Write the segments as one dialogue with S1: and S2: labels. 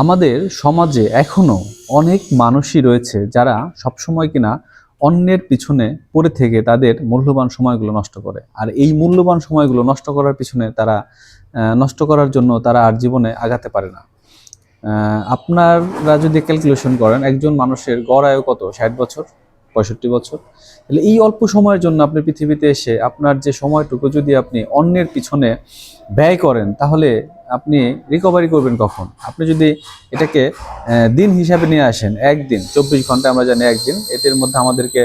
S1: আমাদের সমাজে এখনো অনেক মানুষই রয়েছে যারা সবসময় কিনা অন্যের পিছনে পড়ে থেকে তাদের মূল্যবান সময়গুলো নষ্ট করে। আর এই মূল্যবান সময়গুলো নষ্ট করার পিছনে তারা নষ্ট করার জন্য তারা আর জীবনে আগাতে পারে না। আপনারা যদি ক্যালকুলেশন করেন, একজন মানুষের গড় আয়ু কত? 60 বছর, 65 বছর। তাহলে এই অল্প সময়ের জন্য আপনি পৃথিবীতে এসে আপনার যে সময়টুকু যদি আপনি অন্যের পিছনে ব্যয় করেন, তাহলে আপনি রিকভারি করবেন কখন? আপনি যদি এটাকে দিন হিসাবে নিয়ে আসেন, একদিন 24 ঘন্টা আমরা জানি একদিন, এদের মধ্যে আমাদেরকে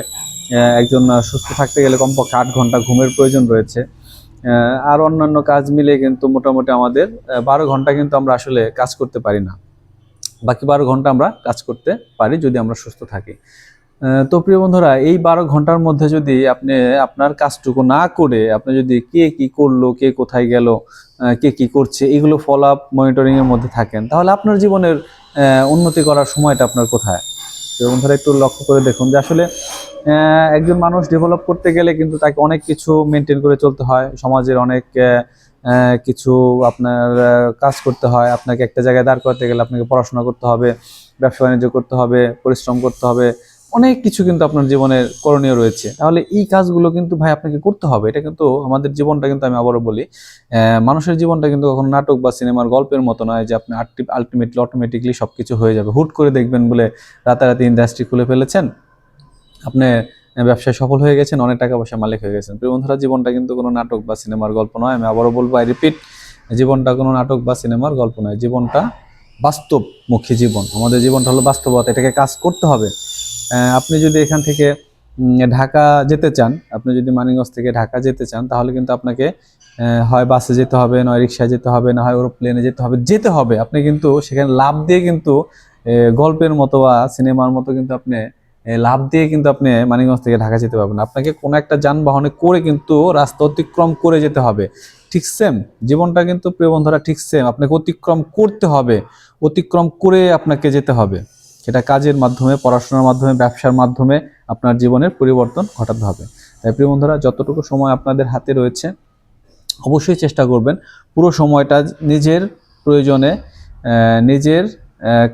S1: একজন সুস্থ থাকতে গেলে কমপক্ষে 8 ঘন্টা ঘুমের প্রয়োজন রয়েছে। আর অন্যান্য কাজ মিলে কিন্তু মোটামুটি আমাদের 12 ঘন্টা কিন্তু আমরা আসলে কাজ করতে পারি না। বাকি 12 ঘন্টা আমরা কাজ করতে পারি যদি আমরা সুস্থ থাকি। তো প্রিয় বন্ধুরা, এই 12 ঘন্টার মধ্যে যদি আপনি আপনার কাজটুকু না করে আপনি যদি কে কি করলো, কে কোথায় গেল, কে কি করছে, এগুলো ফলো আপ মনিটরিং এর মধ্যে থাকেন, তাহলে আপনার জীবনের উন্নতি করার সময়টা আপনার কোথায়? প্রিয় বন্ধুরা, একটু লক্ষ্য করে দেখুন যে আসলে একজন মানুষ ডেভেলপ করতে গেলে কিন্তু তাকে অনেক কিছু মেনটেন করে চলতে হয়। সমাজের অনেক কিছু আপনার কাজ করতে হয়। আপনাকে একটা জায়গায় দাঁড় করাতে গেলে আপনাকে পড়াশোনা করতে হবে, ব্যবসা বাণিজ্য করতে হবে, পরিশ্রম করতে হবে, অনেক কিছু কিন্তু আপনার জীবনের করণীয় রয়েছে। তাহলে এই কাজগুলো কিন্তু ভাই আপনাকে করতে হবে। এটা কিন্তু আমাদের জীবনটা কিন্তু, আমি আবারও বলি, মানুষের জীবনটা কিন্তু কখনো নাটক বা সিনেমার গল্পের মতো নয় যে আপনি আলটিমেটলি অটোমেটিকলি সবকিছু হয়ে যাবে। হুট করে দেখবেন বলে রাতারাতি ইন্ডাস্ট্রি খুলে ফেলেছেন, আপনি ব্যবসায় সফল হয়ে গেছেন, অনেক টাকা পয়সা মালিক হয়ে গেছেন। প্রিয় বন্ধুরা, জীবনটা কিন্তু কোনো নাটক বা সিনেমার গল্প নয়। আমি আবারও বলবো, আই রিপিট, জীবনটা কোনো নাটক বা সিনেমার গল্প নয়। জীবনটা বাস্তবমুখী জীবন। আমাদের জীবনটা হলো বাস্তবতা, এটাকে কাজ করতে হবে। আপনি যদি এখান থেকে ঢাকা যেতে চান, আপনি যদি মানিকগঞ্জ থেকে ঢাকা যেতে চান, তাহলে কিন্তু আপনাকে হয় বাসে যেতে হবে, নয় রিক্সায় যেতে হবে, না হয় এরোপ্লেনে যেতে হবে। আপনি কিন্তু সেখানে লাভ দিয়ে কিন্তু গল্পের মতো বা সিনেমার মতো কিন্তু আপনি লাভ দিয়ে কিন্তু আপনি মানিকগঞ্জ থেকে ঢাকা যেতে পারবেন। আপনাকে কোনো একটা যানবাহনে করে কিন্তু রাস্তা অতিক্রম করে যেতে হবে। ঠিক সেম জীবনটা কিন্তু প্রিয় বন্ধুরা, ঠিক সেম আপনাকে অতিক্রম করতে হবে, অতিক্রম করে আপনাকে যেতে হবে। সেটা কাজের মাধ্যমে, পড়াশোনার মাধ্যমে, ব্যবসার মাধ্যমে আপনার জীবনের পরিবর্তন ঘটাতে হবে। তাই প্রিয় বন্ধুরা, যতটুকু সময় আপনাদের হাতে রয়েছে অবশ্যই চেষ্টা করবেন পুরো সময়টা নিজের প্রয়োজনে, নিজের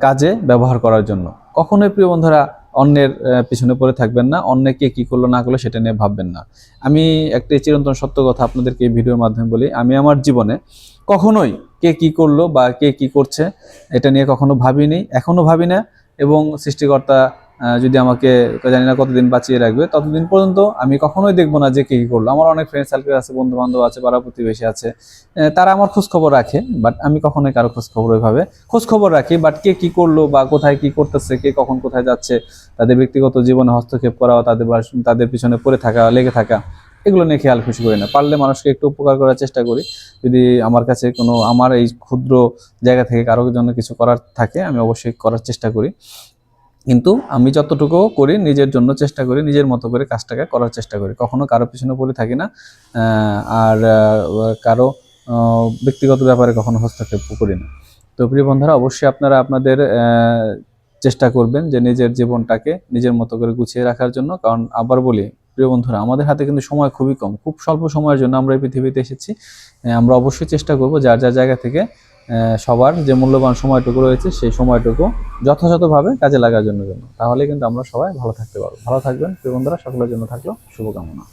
S1: কাজে ব্যবহার করার জন্য। কখনোই প্রিয় বন্ধুরা অন্যের পিছনে পড়ে থাকবেন না, অন্যকে কি করলো না করলো সেটা নিয়ে ভাববেন না। আমি একটি চিরন্তন সত্য কথা আপনাদেরকে এই ভিডিওর মাধ্যমে বলি, আমি আমার জীবনে কখনোই কে কি করলো বা কে কি করছে এটা নিয়ে কখনো ভাবিনি, এখনো ভাবি না। এবং সৃষ্টিকর্তা যদি আমাকে জানি না কতদিন বাঁচিয়ে রাখবে, ততদিন পর্যন্ত আমি কখনোই দেখবো না যে কে কি করলো। আমার অনেক ফ্রেন্ড সার্কেল আছে, বন্ধু বান্ধব আছে, পাড়া প্রতিবেশী আছে, তারা আমার খোঁজ খবর রাখে, বাট আমি কখনোই কারো খোঁজ খবর ওইভাবে খোঁজ খবর রাখি, বাট কে কি করলো বা কোথায় কি করতেছে, কে কখন কোথায় যাচ্ছে, তাদের ব্যক্তিগত জীবনে হস্তক্ষেপ করা, তাদের পিছনে পড়ে থাকা, লেগে থাকা, এগুলো নিয়ে খেয়াল খুশি করি না। পারলে মানুষকে একটু উপকার করার চেষ্টা করি। যদি আমার কাছে কোনো, আমার এই ক্ষুদ্র জায়গা থেকে কারোর জন্য কিছু করার থাকে, আমি অবশ্যই করার চেষ্টা করি। কিন্তু আমি যতটুকু করি নিজের জন্য চেষ্টা করি, নিজের মতো করে কাজটাকে করার চেষ্টা করি, কখনো কারো পিছনে পড়ে থাকি না। আর কারো ব্যক্তিগত ব্যাপারে কখনো হস্তক্ষেপ করি না। তো প্রিয় বন্ধুরা, অবশ্যই আপনারা আপনাদের চেষ্টা করবেন যে নিজের জীবনটাকে নিজের মতো করে গুছিয়ে রাখার জন্য। কারণ আবার বলি প্রিয় বন্ধুরা, আমাদের হাতে কিন্তু সময় খুবই কম, খুব স্বল্প সময়ের জন্য আমরা এই পৃথিবীতে এসেছি। আমরা অবশ্যই চেষ্টা করব যার যার জায়গা থেকে সবার যে মূল্যবান সময়টুকু রয়েছে সেই সময়টুকু যথাযথভাবে কাজে লাগার জন্য। তাহলে কিন্তু আমরা সবাই ভালো থাকতে পারবো। ভালো থাকবেন প্রিয় বন্ধুরা, সকলের জন্য থাকলো শুভকামনা।